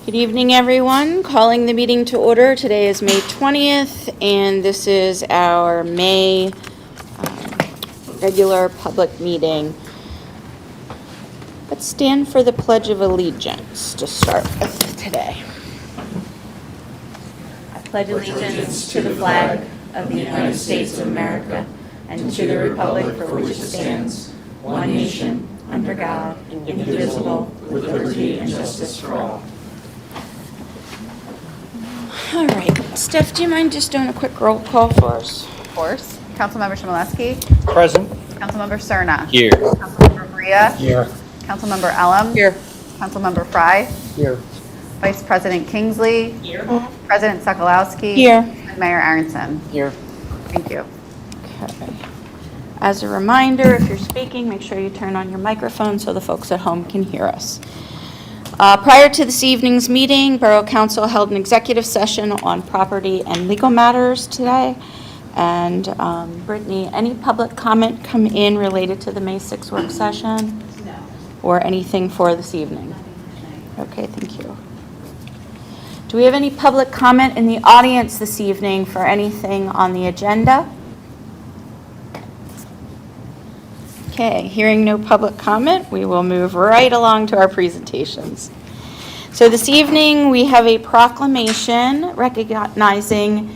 Good evening, everyone. Calling the meeting to order. Today is May 20th, and this is our May regular public meeting. Let's stand for the Pledge of Allegiance to start with today. I pledge allegiance to the flag of the United States of America and to the republic for which it stands, one nation, under God, indivisible, with liberty and justice for all. All right, Steph, do you mind just doing a quick roll call for us? Of course. Councilmember Chmielewski. Present. Councilmember Cerna. Here. Councilmember Bria. Here. Councilmember Elam. Here. Councilmember Fry. Here. Vice President Kingsley. Here. President Sokolowski. Here. And Mayor Aronson. Here. Thank you. Okay. As a reminder, if you're speaking, make sure you turn on your microphone so the folks at home can hear us. Prior to this evening's meeting, Borough Council held an executive session on property and legal matters today. And Brittany, any public comment come in related to the May 6th work session? No. Or anything for this evening? Okay, thank you. Do we have any public comment in the audience this evening for anything on the agenda? Okay, hearing no public comment, we will move right along to our presentations. So this evening, we have a proclamation recognizing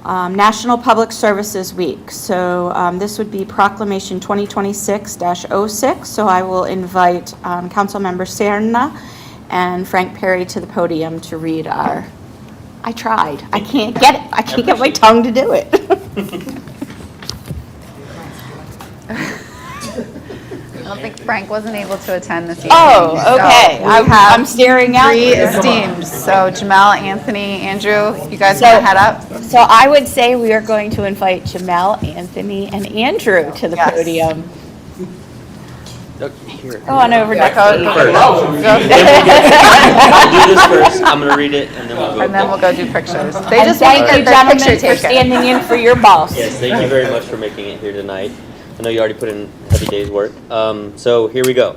National Public Services Week. So this would be Proclamation 2026-06. So I will invite Councilmember Cerna and Frank Perry to the podium to read our, I tried, I can't get my tongue to do it. I don't think Frank wasn't able to attend this evening. Oh, okay. So we have I'm staring out three here. esteemed. So Jamel, Anthony, Andrew, you guys want to head up? So I would say we are going to invite Jamel, Anthony, and Andrew to the Yes. podium. Here. Go on over to First. Steve. We'll do this first. I'm going to read it, and then we'll go. And then we'll go do pictures. They And just want thank to you, get their gentlemen, picture for taken. standing in for your boss. Yes, thank you very much for making it here tonight. I know you already put in a heavy day's work. So here we go.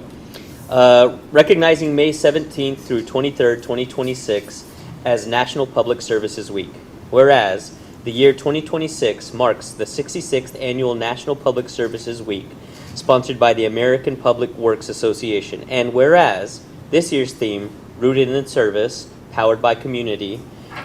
Recognizing May 17th through 23rd, 2026 as National Public Services Week. Whereas the year 2026 marks the 66th Annual National Public Services Week, sponsored by the American Public Works Association. And whereas this year's theme, Rooted in Service, Powered by Community,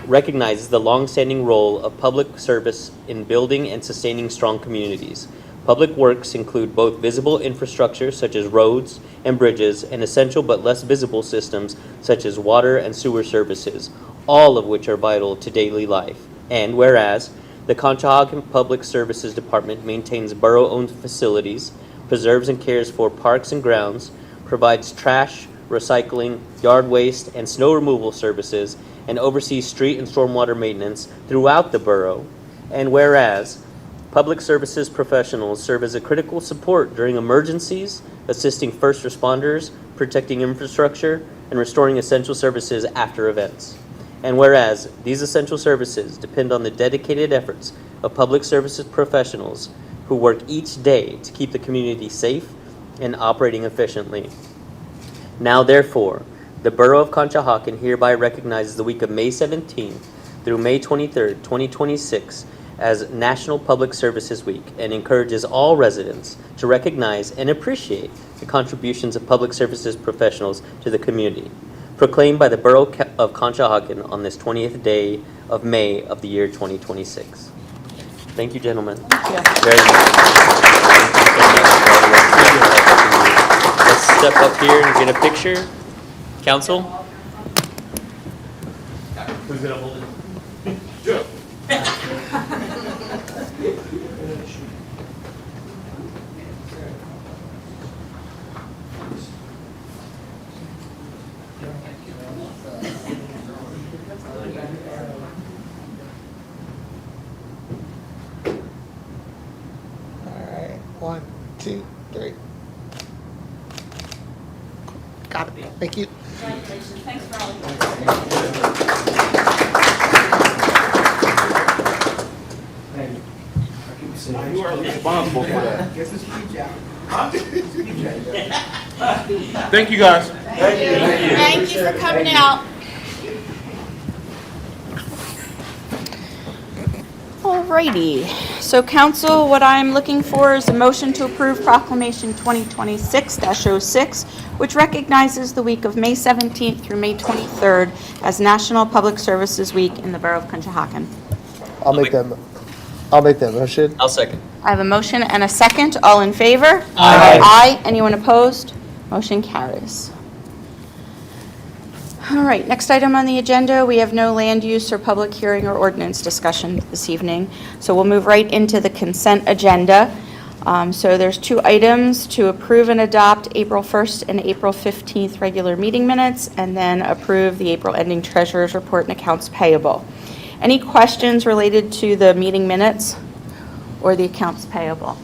recognizes the long-standing role of public service in building and sustaining strong communities. Public works include both visible infrastructure such as roads and bridges and essential but less visible systems such as water and sewer services, all of which are vital to daily life. And whereas the Conshohocken Public Services Department maintains borough-owned facilities, preserves and cares for parks and grounds, provides trash, recycling, yard waste, and snow removal services, and oversees street and stormwater maintenance throughout the borough. And whereas public services professionals serve as a critical support during emergencies, assisting first responders, protecting infrastructure, and restoring essential services after events. And whereas these essential services depend on the dedicated efforts of public services professionals who work each day to keep the community safe and operating efficiently. Now, therefore, the Borough of Conshohocken hereby recognizes the week of May 17th through May 23rd, 2026 as National Public Services Week and encourages all residents to recognize and appreciate the contributions of public services professionals to the community, proclaimed by the Borough of Conshohocken on this 20th day of May of the year 2026. Thank you, gentlemen. Thank you. Very much. Let's step up here and get a picture. Council? Who's going to hold it? All right, 1, 2, 3. Got it. Thank you. Congratulations. Thanks for all You are responsible for that. Thank you, guys. Thank you for coming out. Alrighty, so council, what I'm looking for is a motion to approve Proclamation 2026-06, which recognizes the week of May 17th through May 23rd as National Public Services Week in the Borough of Conshohocken. I'll make that motion. I'll second. I have a motion and a second. All in favor? Aye. Aye. Anyone opposed? Motion carries. All right, next item on the agenda, we have no land use or public hearing or ordinance discussion this evening. So we'll move right into the consent agenda. So there's two items: to approve and adopt April 1st and April 15th regular meeting minutes, and then approve the April ending treasurer's report and accounts payable. Any questions related to the meeting minutes or the accounts payable?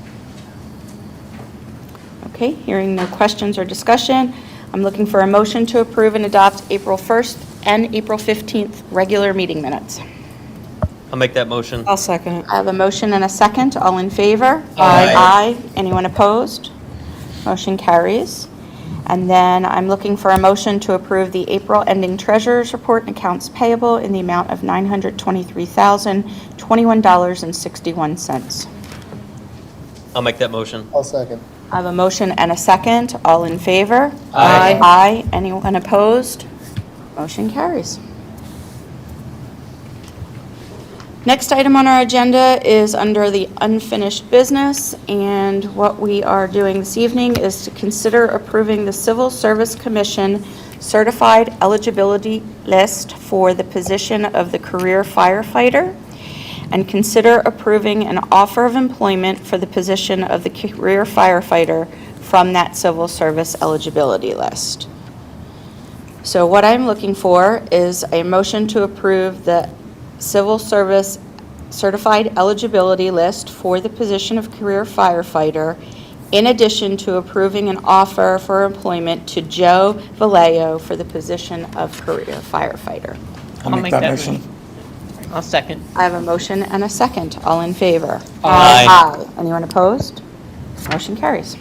Okay, hearing no questions or discussion, I'm looking for a motion to approve and adopt April 1st and April 15th regular meeting minutes. I'll make that motion. I'll second it. I have a motion and a second. All in favor? Aye. Aye. Anyone opposed? Motion carries. And then I'm looking for a motion to approve the April ending treasurer's report and accounts payable in the amount of $923,021.61. I'll make that motion. I'll second. I have a motion and a second. All in favor? Aye. Aye. Anyone opposed? Motion carries. Next item on our agenda is under the unfinished business, and what we are doing this evening is to consider approving the Civil Service Commission certified eligibility list for the position of the Career Firefighter, and consider approving an offer of employment for the position of the Career Firefighter from that Civil Service eligibility list. So what I'm looking for is a motion to approve the Civil Service certified eligibility list for the position of Career Firefighter, in addition to approving an offer for employment to Joe Vallejo for the position of Career Firefighter. I'll make that motion. I'll second. I have a motion and a second. All in favor? Aye. Aye. Anyone opposed? Motion carries.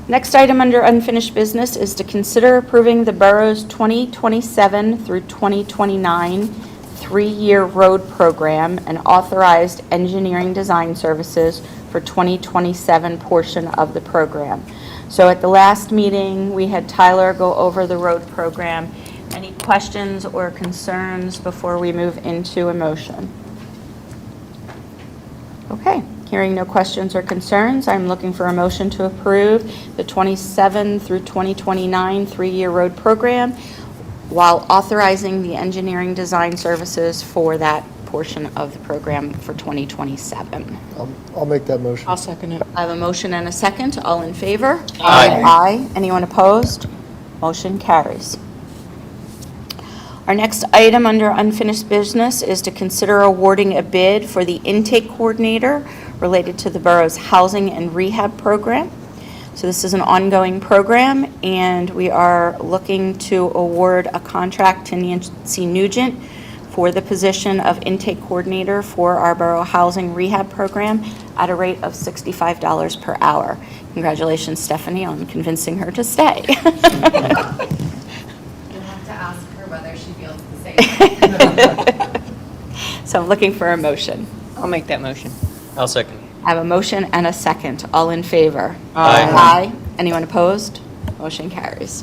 Next item under unfinished business is to consider approving the borough's 2027 through 2029 three-year road program and authorized engineering design services for 2027 portion of the program. So at the last meeting, we had Tyler go over the road program. Any questions or concerns before we move into a motion? Okay, hearing no questions or concerns, I'm looking for a motion to approve the 27 through 2029 three-year road program while authorizing the engineering design services for that portion of the program for 2027. I'll make that motion. I'll second it. I have a motion and a second. All in favor? Aye. Aye. Anyone opposed? Motion carries. Our next item under unfinished business is to consider awarding a bid for the intake coordinator related to the borough's housing and rehab program. So this is an ongoing program, and we are looking to award a contract to Nancy Nugent for the position of intake coordinator for our borough housing rehab program at a rate of $65 per hour. Congratulations, Stephanie, on convincing her to stay. You'll have to ask her whether she feels the same. So I'm looking for a motion. I'll make that motion. I'll second. I have a motion and a second. All in favor? Aye. Aye. Anyone opposed? Motion carries.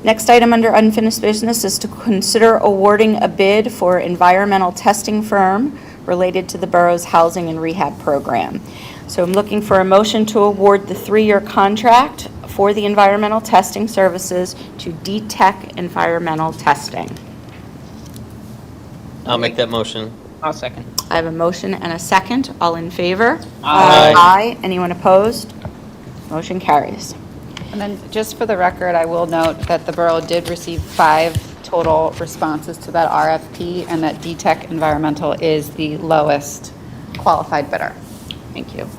Next item under unfinished business is to consider awarding a bid for environmental testing firm related to the borough's housing and rehab program. So I'm looking for a motion to award the three-year contract for the environmental testing services to D-Tech Environmental Testing. I'll make that motion. I'll second. I have a motion and a second. All in favor? Aye. Aye. Anyone opposed? Motion carries. And then, just for the record, I will note that the borough did receive 5 total responses to that RFP, and that D-Tech Environmental is the lowest qualified bidder. Thank you.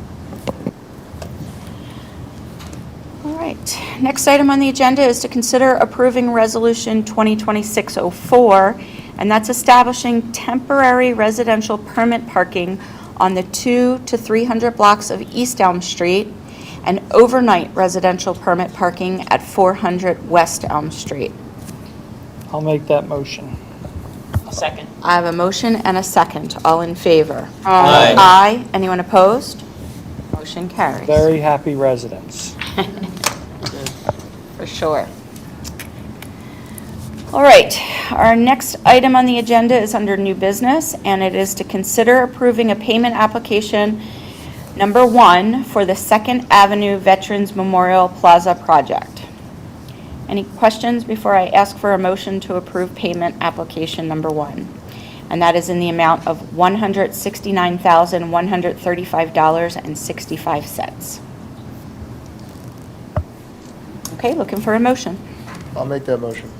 All right. Next item on the agenda is to consider approving Resolution 2026-04, and that's establishing temporary residential permit parking on the 200 to 300 blocks of East Elm Street and overnight residential permit parking at 400 West Elm Street. I'll make that motion. I'll second. I have a motion and a second. All in favor? Aye. Aye. Anyone opposed? Motion carries. Very happy residents. For sure. All right, our next item on the agenda is under new business, and it is to consider approving a payment application number 1 for the 2nd Avenue Veterans Memorial Plaza project. Any questions before I ask for a motion to approve payment application number 1? And that is in the amount of $169,135.65. Okay, looking for a motion. I'll make that motion.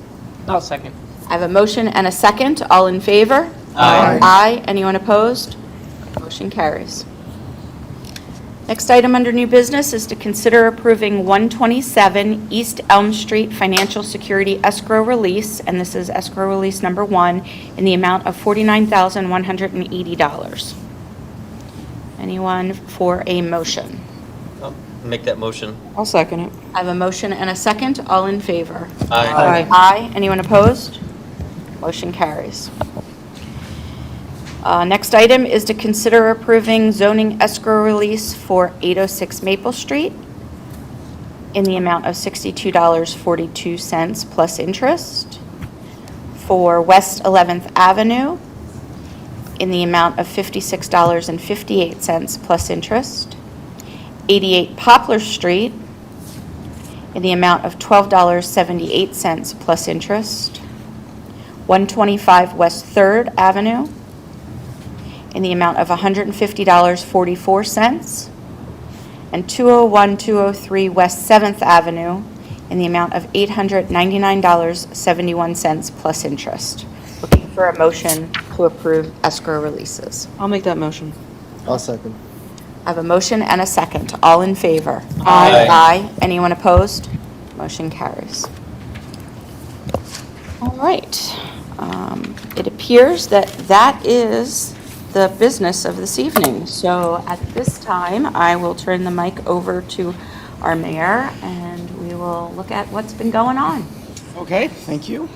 I'll second. I have a motion and a second. All in favor? Aye. Aye. Anyone opposed? Motion carries. Next item under new business is to consider approving 127 East Elm Street Financial Security Escrow Release, and this is escrow release number 1, in the amount of $49,180. Anyone for a motion? I'll make that motion. I'll second it. I have a motion and a second. All in favor? Aye. Aye. Anyone opposed? Motion carries. Next item is to consider approving zoning escrow release for 806 Maple Street in the amount of $62.42 plus interest. For West 11th Avenue in the amount of $56.58 plus interest. 88 Poplar Street in the amount of $12.78 plus interest. 125 West 3rd Avenue in the amount of $150.44. And 201-203 West 7th Avenue in the amount of $899.71 plus interest. Looking for a motion to approve escrow releases. I'll make that motion. I'll second. I have a motion and a second. All in favor? Aye. Aye. Anyone opposed? Motion carries. All right. It appears that that is the business of this evening. So at this time, I will turn the mic over to our mayor, and we will look at what's been going on. Okay, thank you.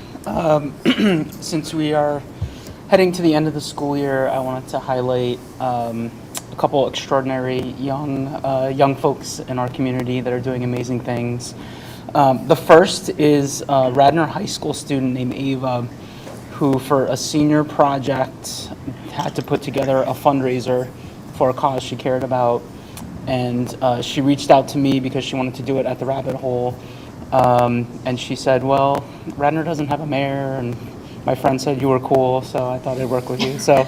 Since we are heading to the end of the school year, I wanted to highlight a couple extraordinary young folks in our community that are doing amazing things. The first is a Radnor High School student named Ava, who for a senior project had to put together a fundraiser for a cause she cared about. And she reached out to me because she wanted to do it at the Rabbit Hole. And she said, well, Radnor doesn't have a mayor, and my friend said you were cool, so I thought I'd work with you. So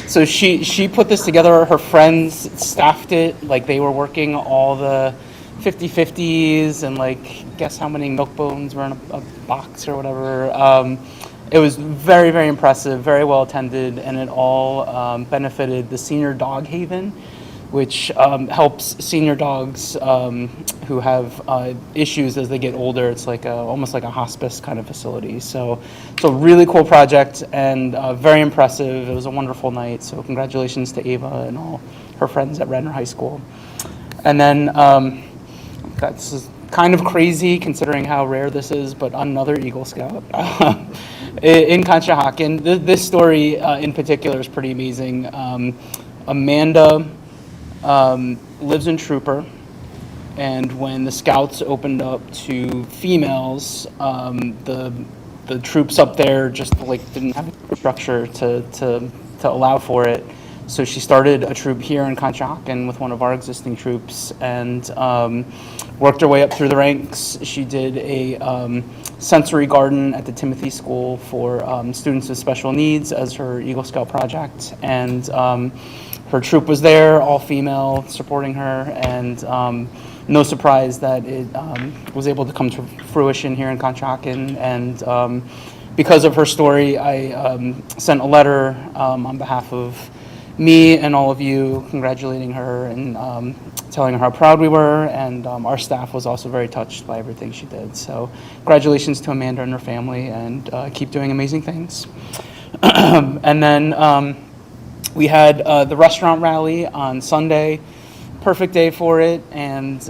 so she put this together. Her friends staffed it, like they were working all the 50/50s and like guess how many milk bones were in a box or whatever. It was very, very impressive, very well attended, and it all benefited the Senior Dog Haven, which helps senior dogs who have issues as they get older. It's like almost like a hospice kind of facility. So it's a really cool project and very impressive. It was a wonderful night. So congratulations to Ava and all her friends at Radnor High School. And then this is kind of crazy considering how rare this is, but another Eagle Scout in Conshohocken. This story in particular is pretty amazing. Amanda lives in Trooper, and when the Scouts opened up to females, the troops up there just like didn't have a structure to allow for it. So she started a troop here in Conshohocken with one of our existing troops, and worked her way up through the ranks. She did a sensory garden at the Timothy School for students with special needs as her Eagle Scout project, and her troop was there, all female, supporting her, and no surprise that it was able to come to fruition here in Conshohocken. And because of her story, I sent a letter on behalf of me and all of you, congratulating her and telling her how proud we were, and our staff was also very touched by everything she did. So congratulations to Amanda and her family, and keep doing amazing things. And then we had the restaurant rally on Sunday. Perfect day for it, and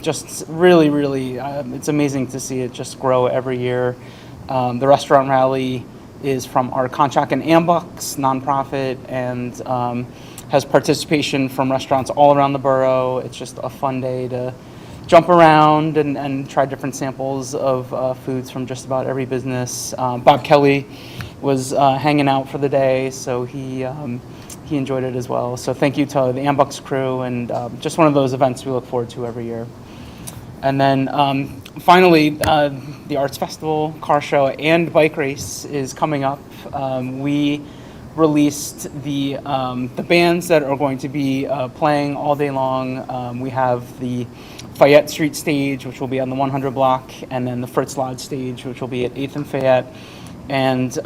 just really, it's amazing to see it just grow every year. The restaurant rally is from our Conshohocken Ambucks nonprofit and has participation from restaurants all around the borough. It's just a fun day to jump around and try different samples of foods from just about every business. Bob Kelly was hanging out for the day, so he enjoyed it as well. So thank you to the Ambucks crew, and just one of those events we look forward to every year. And then finally, the Arts Festival, Car Show, and Bike Race is coming up. We released the bands that are going to be playing all day long. We have the Fayette Street stage, which will be on the 100 block, and then the Fritz Lodge stage, which will be at 8th and Fayette. And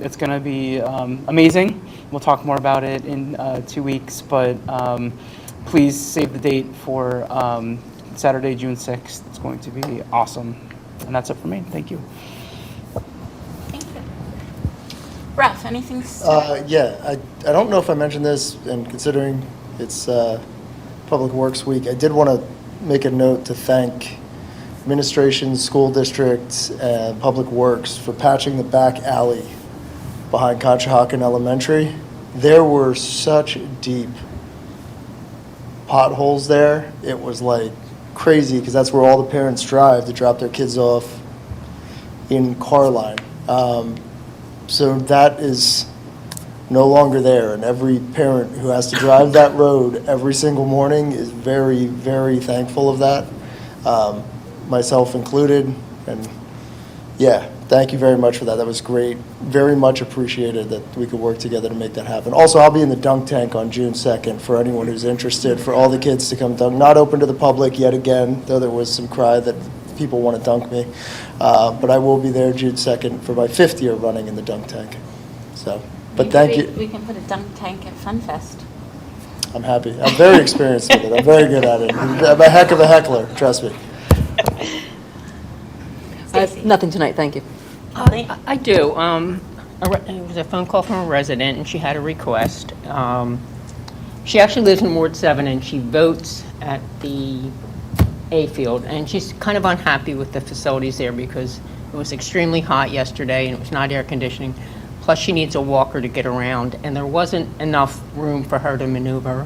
it's going to be amazing. We'll talk more about it in 2 weeks, but please save the date for Saturday, June 6th. It's going to be awesome. And that's it for me. Thank you. Thank you. Ralph, anything? to say? Yeah, I don't know if I mentioned this, and considering it's Public Works Week, I did want to make a note to thank administration, school district, and Public Works for patching the back alley behind Conshohocken Elementary. There were such deep potholes there. It was like crazy because that's where all the parents drive to drop their kids off in Carline. So that is no longer there, and every parent who has to drive that road every single morning is very, very thankful of that, myself included. And yeah, thank you very much for that. That was great. Very much appreciated that we could work together to make that happen. Also, I'll be in the dunk tank on June 2nd for anyone who's interested, for all the kids to come dunk. Not open to the public yet again, though there was some cry that people want to dunk me. But I will be there June 2nd for my 5th year running in the dunk tank. So, but thank you. We can put a dunk tank at FunFest. I'm happy. I'm very experienced with it. I'm very good at it. I'm a heck of a heckler, trust me. Nothing tonight, thank you. I do. It was a phone call from a resident, and she had a request. She actually lives in Ward 7, and she votes at the A field, and she's kind of unhappy with the facilities there because it was extremely hot yesterday, and it was not air conditioning. Plus, she needs a walker to get around, and there wasn't enough room for her to maneuver.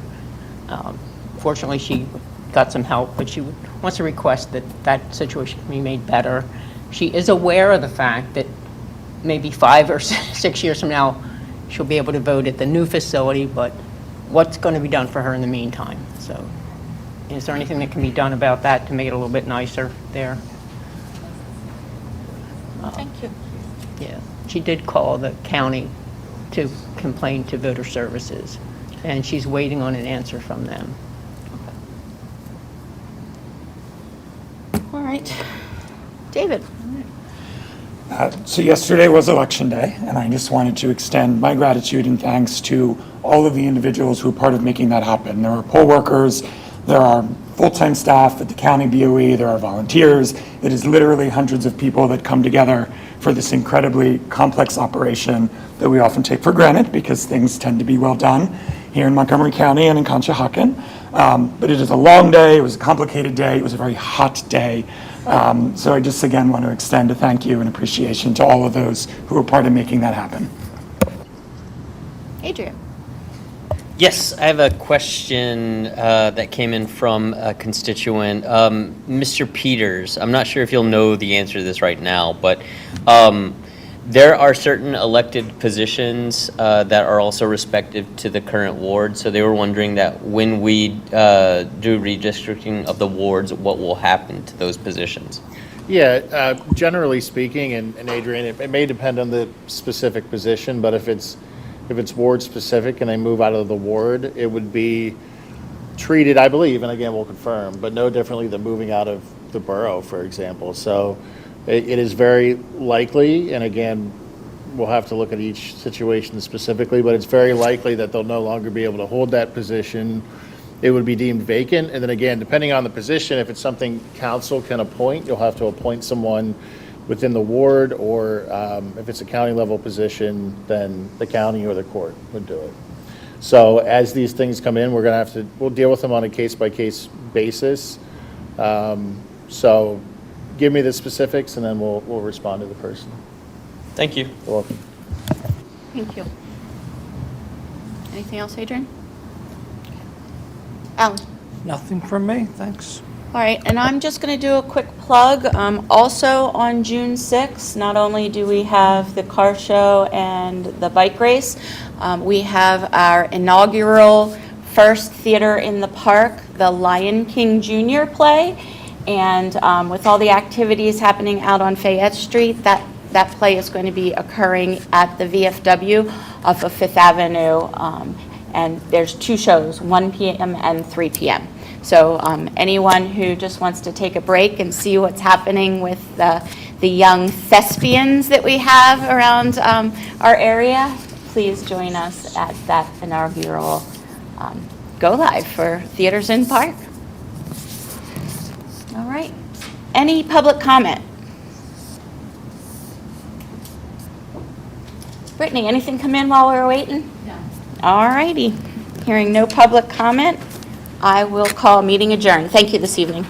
Fortunately, she got some help, but she wants to request that that situation be made better. She is aware of the fact that maybe 5 or 6 years from now, she'll be able to vote at the new facility, but what's going to be done for her in the meantime? So is there anything that can be done about that to make it a little bit nicer there? Thank you. Yeah, she did call the county to complain to voter services, and she's waiting on an answer from them. All right. David? So yesterday was Election Day, and I just wanted to extend my gratitude and thanks to all of the individuals who are part of making that happen. There are poll workers, there are full-time staff at the county BOE, there are volunteers. It is literally hundreds of people that come together for this incredibly complex operation that we often take for granted because things tend to be well done here in Montgomery County and in Conshohocken. But it is a long day, it was a complicated day, it was a very hot day. So I just again want to extend a thank you and appreciation to all of those who were part of making that happen. Adrian? Yes, I have a question that came in from a constituent. Mr. Peters, I'm not sure if you'll know the answer to this right now, but there are certain elected positions that are also respective to the current ward. So they were wondering that when we do redistricting of the wards, what will happen to those positions? Yeah, generally speaking, and Adrian, it may depend on the specific position, but if it's ward specific and they move out of the ward, it would be treated, I believe, and again, we'll confirm, but no differently than moving out of the borough, for example. So it is very likely, and again, we'll have to look at each situation specifically, but it's very likely that they'll no longer be able to hold that position. It would be deemed vacant, and then again, depending on the position, if it's something council can appoint, you'll have to appoint someone within the ward, or if it's a county level position, then the county or the court would do it. So as these things come in, we'll deal with them on a case-by-case basis. So give me the specifics and then we'll respond to the person. Thank you. You're welcome. Thank you. Anything else, Adrian? Alan? Nothing from me, thanks. All right, and I'm just going to do a quick plug. Also on June 6th, not only do we have the car show and the bike race, we have our inaugural first theater in the park, the Lion King Jr. play. And with all the activities happening out on Fayette Street, that play is going to be occurring at the VFW off of Fifth Avenue. And there's 2 shows, 1 p.m. and 3 p.m. So anyone who just wants to take a break and see what's happening with the young thespians that we have around our area, please join us at that inaugural Go Live for Theaters in Park. All right. Any public comment? Brittany, anything come in while we were waiting? No. All righty. Hearing no public comment, I will call meeting adjourned. Thank you this evening.